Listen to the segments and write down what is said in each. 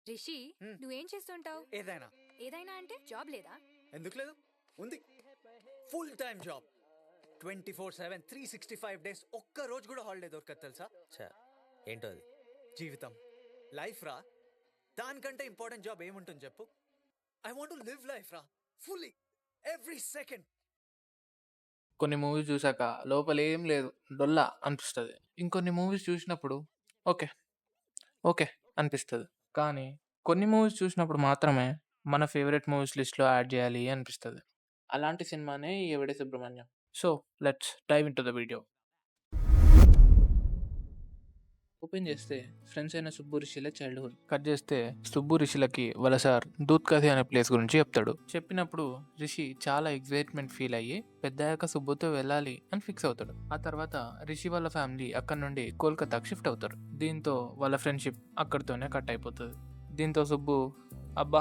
రిషి, నువ్వేం చేస్తుంటావు? ఏదైనా ఏదైనా అంటే జాబ్ లేదా? ఎందుకు లేదు? ఉంది. Full time job, 24/7 365 days. ఒక్క రోజు కూడా హాలిడే దొరకదు తెలుసా? ఏంటో అది? జీవితం, లైఫ్ రా. దానికంటే ఇంపార్టెంట్ జాబ్ ఏముంటుంది చెప్పు? I want to live life రా, ఫుల్లీ, ఎవ్రీ సెకండ్. కొన్ని మూవీస్ చూసాక లోపల ఏం లేదు, డొల్లా అనిపిస్తుంది. ఇంకొన్ని మూవీస్ చూసినప్పుడు ఓకే ఓకే అనిపిస్తుంది. కానీ కొన్ని మూవీస్ చూసినప్పుడు మాత్రమే మన ఫేవరెట్ మూవీస్ లిస్ట్లో యాడ్ చేయాలి అనిపిస్తుంది. అలాంటి సినిమానే ఈ Yevade Subramanyam. So let's dive into the video. Open చేస్తే ఫ్రెండ్స్ అయిన సుబ్బు రిషిల చైల్డ్హుడ్. కట్ చేస్తే సుబ్బు రిషిలకి వాళ్ళ సార్ దూద్కథి అనే ప్లేస్ గురించి చెప్తాడు. చెప్పినప్పుడు రిషి చాలా ఎగ్జైట్మెంట్ ఫీల్ అయ్యి పెద్దయ్యాక సుబ్బుతో వెళ్ళాలి అని ఫిక్స్ అవుతాడు. ఆ తర్వాత రిషి వాళ్ళ ఫ్యామిలీ అక్కడ నుండి కోల్కతాకి షిఫ్ట్ అవుతారు. దీంతో వాళ్ళ ఫ్రెండ్షిప్ అక్కడితోనే కట్ అయిపోతుంది. దీంతో సుబ్బు అబ్బా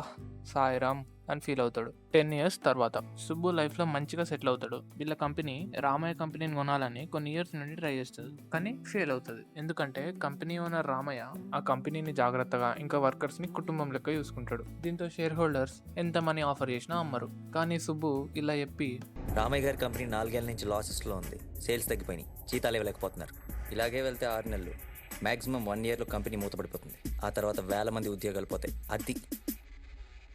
సాయిరామ్ అని ఫీల్ అవుతాడు. 10 years తర్వాత సుబ్బు లైఫ్లో మంచిగా సెటిల్ అవుతాడు. వీళ్ళ కంపెనీ రామయ్య కంపెనీని కొనాలని కొన్ని ఇయర్స్ నుండి ట్రై చేస్తుంది, కానీ ఫెయిల్ అవుతుంది. ఎందుకంటే కంపెనీ ఓనర్ రామయ్య ఆ కంపెనీని జాగ్రత్తగా ఇంకా వర్కర్స్ని కుటుంబం లెక్క చూసుకుంటాడు. దీంతో షేర్ హోల్డర్స్ ఎంత మనీ ఆఫర్ చేసినా అమ్మరు. కానీ సుబ్బు ఇలా చెప్పి, రామయ్య గారి కంపెనీ 4 ఏళ్ల నుంచి లాసెస్లో ఉంది, సేల్స్ తగ్గిపోయినాయి, జీతాలు ఇవ్వలేకపోతున్నారు. ఇలాగే వెళ్తే 6 నెలలు, మ్యాక్సిమం 1 yearలో కంపెనీ మూతపడిపోతుంది. ఆ తర్వాత 1000 మంది ఉద్యోగాలు పోతాయి.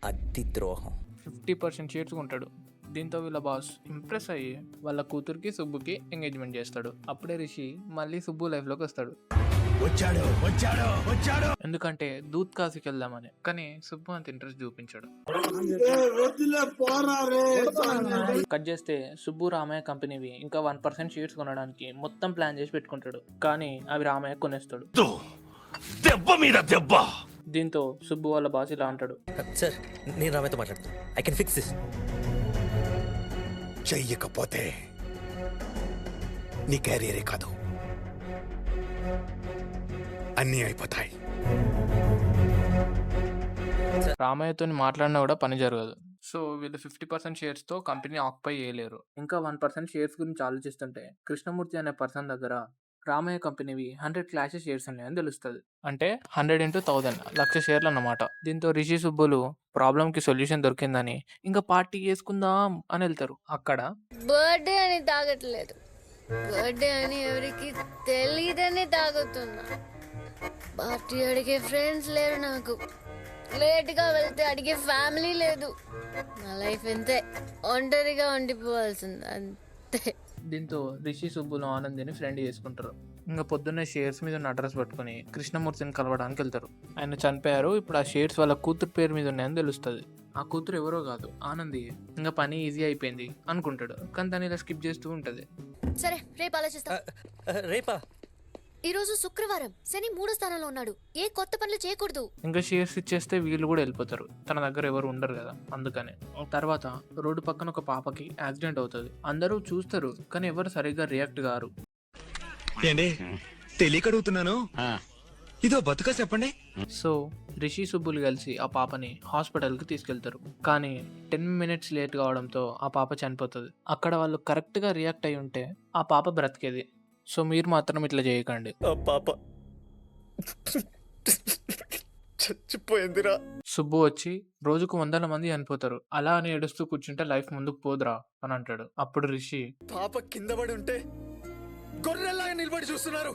అది ద్రోహం. 50% షేర్స్ ఉంటాడు. దీంతో వీళ్ళ బాస్ ఇంప్రెస్ అయ్యి వాళ్ళ కూతురికి సుబ్బుకి ఎంగేజ్మెంట్ చేస్తాడు. అప్పుడే రిషి మళ్ళీ సుబ్బు లైఫ్లోకి వస్తాడు. ఎందుకంటే దూత్ కాశీకి వెళ్దామని. కానీ సుబ్బు అంత ఇంట్రెస్ట్ చూపించాడు. కట్ చేస్తే సుబ్బు రామయ్య కంపెనీవి ఇంకా 1% షేర్స్ కొనడానికి మొత్తం ప్లాన్ చేసి పెట్టుకుంటాడు. కానీ అవి రామయ్య కొనేస్తాడు. దీంతో సుబ్బు వాళ్ళ బాస్ ఇలా అంటాడు, సార్ నేను రామయ్యతో మాట్లాడుతాను, ఐ కెన్ ఫిక్స్ దిస్. చెయ్యకపోతే నీ కెరీరే కాదు, అన్నీ అయిపోతాయి. రామయ్యతో మాట్లాడినా కూడా పని జరగదు. సో వీళ్ళు 50% షేర్స్తో కంపెనీ ఆక్యుపై చేయలేరు. ఇంకా 1% షేర్స్ గురించి ఆలోచిస్తుంటే కృష్ణమూర్తి అనే పర్సన్ దగ్గర రామయ్య కంపెనీవి 100 క్లాషెస్ షేర్స్ ఉన్నాయని తెలుస్తుంది. అంటే 100 into 1000 1,00,000 షేర్లు అన్నమాట. దీంతో రిషి సుబ్బులు ప్రాబ్లంకి సొల్యూషన్ దొరికిందని ఇంకా పార్టీ చేసుకుందాం అని వెళ్తారు. అక్కడ బర్త్డే అని తాగట్లేదు, బర్త్డే అని ఎవరికి తెలియదని తాగుతున్నా. పార్టీ అడిగే ఫ్రెండ్స్ లేరు నాకు, లేట్గా వెళ్తే అడిగే ఫ్యామిలీ లేదు. నా లైఫ్ ఎంతే, ఒంటరిగా ఉండిపోవాల్సింది అంతే. దీంతో రిషి సుబ్బులు ఆనందిని ఫ్రెండ్ చేసుకుంటారు. ఇంకా పొద్దున్నే షేర్స్ మీద ఉన్న అడ్రస్ పట్టుకుని కృష్ణమూర్తిని కలవడానికి వెళ్తారు. ఆయన చనిపోయారు, ఇప్పుడు ఆ షేర్స్ వాళ్ళ కూతురు పేరు మీద ఉన్నాయని తెలుస్తుంది. ఆ కూతురు ఎవరో కాదు, ఆనంది. ఇంకా పని ఈజీ అయిపోయింది అనుకుంటాడు, కానీ దాన్ని ఇలా స్కిప్ చేస్తూ ఉంటుంది. సరే రేపు ఆలోచిస్తా. రేపా? ఈరోజు శుక్రవారం, శని 3వ స్థానంలో ఉన్నాడు, ఏ కొత్త పనులు చేయకూడదు. ఇంకా షేర్స్ ఇచ్చేస్తే వీళ్ళు కూడా వెళ్ళిపోతారు, తన దగ్గర ఎవరు ఉండరు కదా, అందుకనే. తర్వాత రోడ్డు పక్కన ఒక పాపకి యాక్సిడెంట్ అవుతుంది. అందరూ చూస్తారు కానీ ఎవరు సరిగ్గా రియాక్ట్ కారు. ఏంటి తెలియక అడుగుతున్నాను, ఇదో బతుక చెప్పండి. సో రిషి సుబ్బులు కలిసి ఆ పాపని హాస్పిటల్కి తీసుకెళ్తారు. కానీ 10 minutes లేట్ కావడంతో ఆ పాప చనిపోతుంది. అక్కడ వాళ్ళు కరెక్ట్గా రియాక్ట్ అయి ఉంటే ఆ పాప బ్రతికేది. సో మీరు మాత్రం ఇట్లా చేయకండి. పాప చచ్చిపోయిందిరా. సుబ్బు వచ్చి రోజుకు 100 మంది చనిపోతారు, అలా అని ఏడుస్తూ కూర్చుంటే లైఫ్ ముందుకు పోదురా అని అంటాడు. అప్పుడు రిషి, పాప కింద పడి ఉంటే గొర్రెల్లాగా నిలబడి చూస్తున్నారు.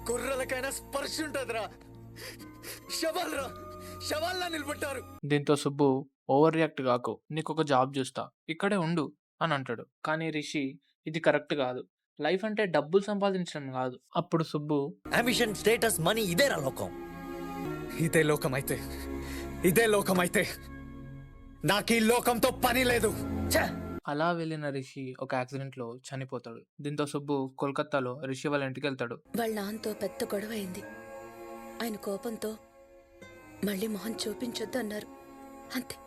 గొర్రెలకైనా స్పర్శ ఉంటుందిరా, శవాల్లా నిలబడ్డారు. దీంతో సుబ్బు ఓవర్ రియాక్ట్ కాకు, నీకు ఒక జాబ్ చూస్తా, ఇక్కడే ఉండు అని అంటాడు. కానీ రిషి ఇది కరెక్ట్ కాదు, లైఫ్ అంటే డబ్బులు సంపాదించడం కాదు. అప్పుడు సుబ్బు, అంబిషన్, స్టేటస్, మనీ ఇదేరా లోకం. ఇదే లోకం అయితే నాకు ఈ లోకంతో పని లేదు. అలా వెళ్ళిన రిషి ఒక యాక్సిడెంట్ లో చనిపోతాడు. దీంతో సుబ్బు కోల్కతాలో రిషి వాళ్ళ ఇంటికి వెళ్తాడు. వాళ్ళ నాన్నతో పెద్ద గొడవ అయింది. ఆయన కోపంతో మళ్ళీ మొహం చూపించొద్దు అన్నారు, అంతే.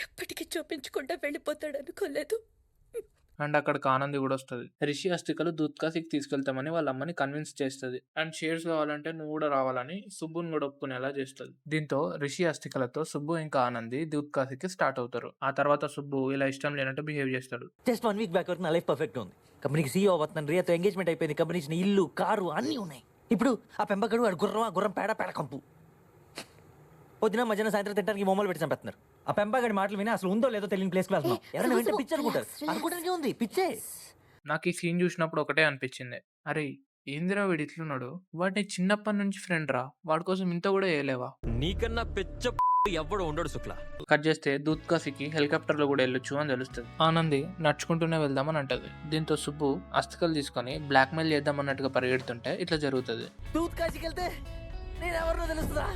ఎప్పటికీ చూపించకుండా వెళ్ళిపోతాడు అనుకోలేదు. అండ్ అక్కడికి ఆనంది కూడా వస్తుంది. రిషి అస్థికలు దూత్కాశీకి తీసుకెళ్తామని వాళ్ళ అమ్మని కన్విన్స్ చేస్తుంది. అండ్ షేర్స్ కావాలంటే నువ్వు కూడా రావాలని సుబ్బుని కూడా ఒప్పుకునేలా చేస్తుంది. దీంతో రిషి అస్థికలతో సుబ్బు ఇంకా ఆనంది దూత్కాశీకి స్టార్ట్ అవుతారు. ఆ తర్వాత సుబ్బు ఇలా ఇష్టం లేనట్టు బిహేవ్ చేస్తాడు. జస్ట్ 1 week బ్యాక్ వరకు నా లైఫ్ పర్ఫెక్ట్ ఉంది. కంపెనీకి సీఈఓ అవుతున్నాను, రియాతో ఎంగేజ్మెంట్ అయిపోయింది, కంపెనీ ఇల్లు, కారు అన్నీ ఉన్నాయి. ఇప్పుడు ఆ పెంపకడు వాడు గుర్రం, ఆ గుర్రం పేడ పేడ కంపు. పొద్దున మధ్యాహ్నం సాయంత్రం తింటానికి మొమ్మలు పెట్టి చంపేస్తున్నారు. ఆ పెంపగడి మాటలు విని అసలు ఉందో లేదో తెలియని ప్లేస్కి వెళ్తున్నాం. ఎవరైనా వింటే పిచ్చి అనుకుంటారు. అనుకోవడానికి ఉంది, పిచ్చే. నాకు ఈ సీన్ చూసినప్పుడు ఒకటే అనిపించింది, అరే ఏందిరా వీడు ఇట్లున్నాడు, వాడిని చిన్నప్పటి నుంచి ఫ్రెండ్ రా, వాడి కోసం ఇంత కూడా వేయలేవా. నీకన్నా పెచ్చ ఎవ్వడు ఉండడు శుక్ల. కట్ చేస్తే దూత్ కాశీకి హెలికాప్టర్లో కూడా వెళ్ళొచ్చు అని తెలుస్తుంది. ఆనంది నడుచుకుంటూనే వెళ్దామని అంటది. దీంతో సుబ్బు అస్తికలు తీసుకొని బ్లాక్మెయిల్ చేద్దామన్నట్టుగా పరిగెడుతుంటే ఇట్లా జరుగుతుంది. దూత్ కాశీకి వెళ్తే నేను ఎవరినో తెలుస్తుందా?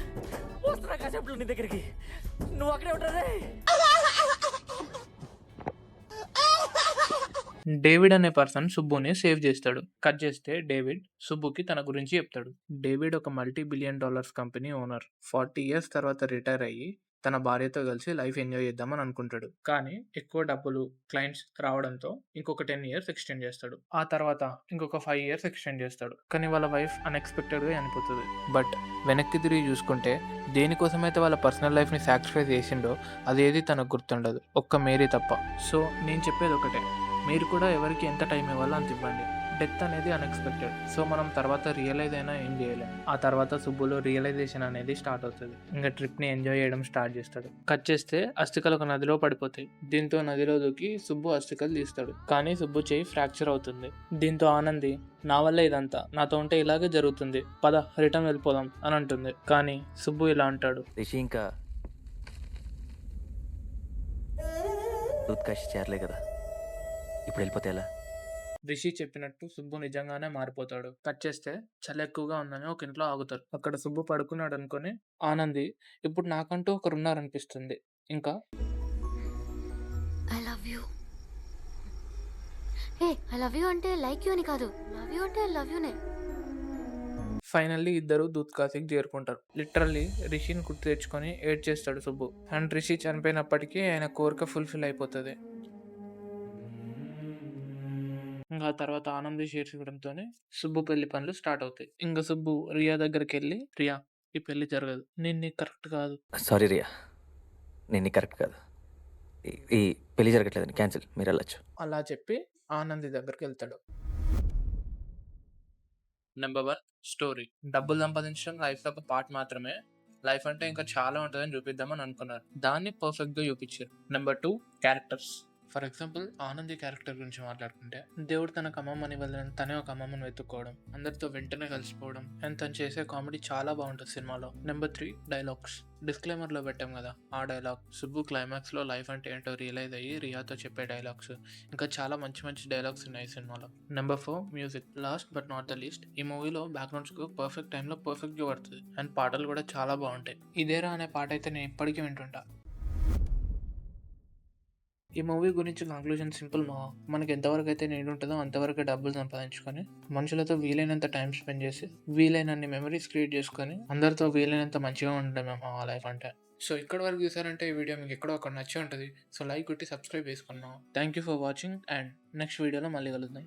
వస్తున్నా కాసేపు నీ దగ్గరికి. నువ్వు అక్కడే ఉంటారే. డేవిడ్ అనే పర్సన్ సుబ్బుని సేవ్ చేస్తాడు. కట్ చేస్తే డేవిడ్ సుబ్బుకి తన గురించి చెప్తాడు. డేవిడ్ ఒక $multi-billion కంపెనీ ఓనర్. 40 years తర్వాత రిటైర్ అయ్యి తన భార్యతో కలిసి లైఫ్ ఎంజాయ్ చేద్దామని అనుకుంటాడు. కానీ ఎక్కువ డబ్బులు, క్లయింట్స్ రావడంతో ఇంకొక 10 years ఎక్స్టెండ్ చేస్తాడు. ఆ తర్వాత ఇంకొక 5 years ఎక్స్టెండ్ చేస్తాడు. కానీ వాళ్ళ వైఫ్ అన్ఎక్స్పెక్టెడ్గా చనిపోతుంది. బట్ వెనక్కి తిరిగి చూసుకుంటే దేనికోసమైతే వాళ్ళ పర్సనల్ లైఫ్ని సాక్రిఫైస్ చేసిండో అదేది తనకు గుర్తుండదు, ఒక్క మేరీ తప్ప. సో నేను చెప్పేది ఒకటే, మీరు కూడా ఎవరికి ఎంత టైం ఇవ్వాలో అంత ఇవ్వండి. డెత్ అనేది అన్ఎక్స్పెక్టెడ్. సో మనం తర్వాత రియలైజ్ అయినా ఏం చేయలేము. ఆ తర్వాత సుబ్బులో రియలైజేషన్ అనేది స్టార్ట్ అవుతుంది. ఇంకా ట్రిప్ని ఎంజాయ్ చేయడం స్టార్ట్ చేస్తాడు. కట్ చేస్తే అస్థికలు ఒక నదిలో పడిపోతాయి. దీంతో నదిలో దూకి సుబ్బు అస్థికలు తీస్తాడు. కానీ సుబ్బు చేయి ఫ్రాక్చర్ అవుతుంది. దీంతో ఆనంది, నా వల్ల ఇదంతా, నాతో ఉంటే ఇలాగే జరుగుతుంది, పద రిటర్న్ వెళ్ళిపోదాం అని అంటుంది. కానీ సుబ్బు ఇలా అంటాడు, రిషి ఇంకా దూత్ కాశీ చేరలే కదా, ఇప్పుడు వెళ్ళిపోతే ఎలా? రిషి చెప్పినట్టు సుబ్బు నిజంగానే మారిపోతాడు. కట్ చేస్తే చలి ఎక్కువగా ఉందని ఒక ఇంట్లో ఆగుతారు. అక్కడ సుబ్బు పడుకున్నాడు అనుకుని ఆనంది, ఇప్పుడు నాకంటూ ఒకరు ఉన్నారనిపిస్తుంది. ఇంకా I love you. I love you అంటే లైక్ యూ అని కాదు, లవ్ యూ అంటే లవ్ యూనే. ఫైనల్లీ ఇద్దరు దూత్ కాశీకి చేరుకుంటారు. లిటరల్లీ రిషిని గుర్తు తెచ్చుకొని ఏడ్ చేస్తాడు సుబ్బు. అండ్ రిషి చనిపోయినప్పటికీ ఆయన కోరిక ఫుల్ఫిల్ అయిపోతుంది. ఇంకా తర్వాత ఆనంది చేర్చుకోవడంతోనే సుబ్బు పెళ్లి పనులు స్టార్ట్ అవుతాయి. ఇంకా సుబ్బు రియా దగ్గరికి వెళ్ళి, రియా ఈ పెళ్లి జరగదు, నేను నీకు కరెక్ట్ కాదు. సారీ రియా, నేను కరెక్ట్ కాదు, ఈ పెళ్లి జరగట్లేదు, క్యాన్సిల్, మీరు వెళ్ళచ్చు అలా చెప్పి ఆనంది దగ్గరికి వెళ్తాడు. Number 1 story. డబ్బులు సంపాదించడం లైఫ్లో ఒక పార్ట్ మాత్రమే. లైఫ్ అంటే ఇంకా చాలా ఉంటుందని చూపిద్దామని అనుకున్నారు. దాన్ని పర్ఫెక్ట్గా చూపించారు. Number 2 characters. For example Anandi character గురించి మాట్లాడుకుంటే, దేవుడు తనకు అమ్మమ్మని వదిలిన తనే ఒక అమ్మమ్మని వెతుక్కోవడం, అందరితో వెంటనే కలిసిపోవడం, అండ్ తను చేసే కామెడీ చాలా బాగుంటుంది సినిమాలో. Number 3 dialogues. డిస్క్లైమర్లో పెట్టాం కదా ఆ డైలాగ్. సుబ్బు క్లైమాక్స్లో లైఫ్ అంటే ఏంటో రియలైజ్ అయ్యి రియాతో చెప్పే డైలాగ్స్, ఇంకా చాలా మంచి మంచి డైలాగ్స్ ఉన్నాయి సినిమాలో. Number 4 music. Last but not the least, ఈ మూవీలో బ్యాక్గ్రౌండ్ స్కోర్ పర్ఫెక్ట్ టైంలో పర్ఫెక్ట్గా పడుతుంది. అండ్ పాటలు కూడా చాలా బాగుంటాయి. ఇదేరా అనే పాట అయితే నేను ఇప్పటికీ వింటుంటా. ఈ మూవీ గురించి కంక్లూజన్ సింపుల్ మా, మనకి ఎంతవరకు అయితే నీడ్ ఉంటుందో అంతవరకు డబ్బులు సంపాదించుకొని మనుషులతో వీలైనంత టైం స్పెండ్ చేసి వీలైనన్ని మెమరీస్ క్రియేట్ చేసుకొని అందరితో వీలైనంత మంచిగా ఉండడం మా లైఫ్ అంటే. సో ఇక్కడ వరకు చూసారంటే ఈ వీడియో మీకు ఎక్కడో ఒకటి నచ్చి ఉంటుంది. సో లైక్ కొట్టి సబ్స్క్రైబ్ చేసుకున్నాం. Thank you for watching and next వీడియోలో మళ్ళీ కలుద్దాం.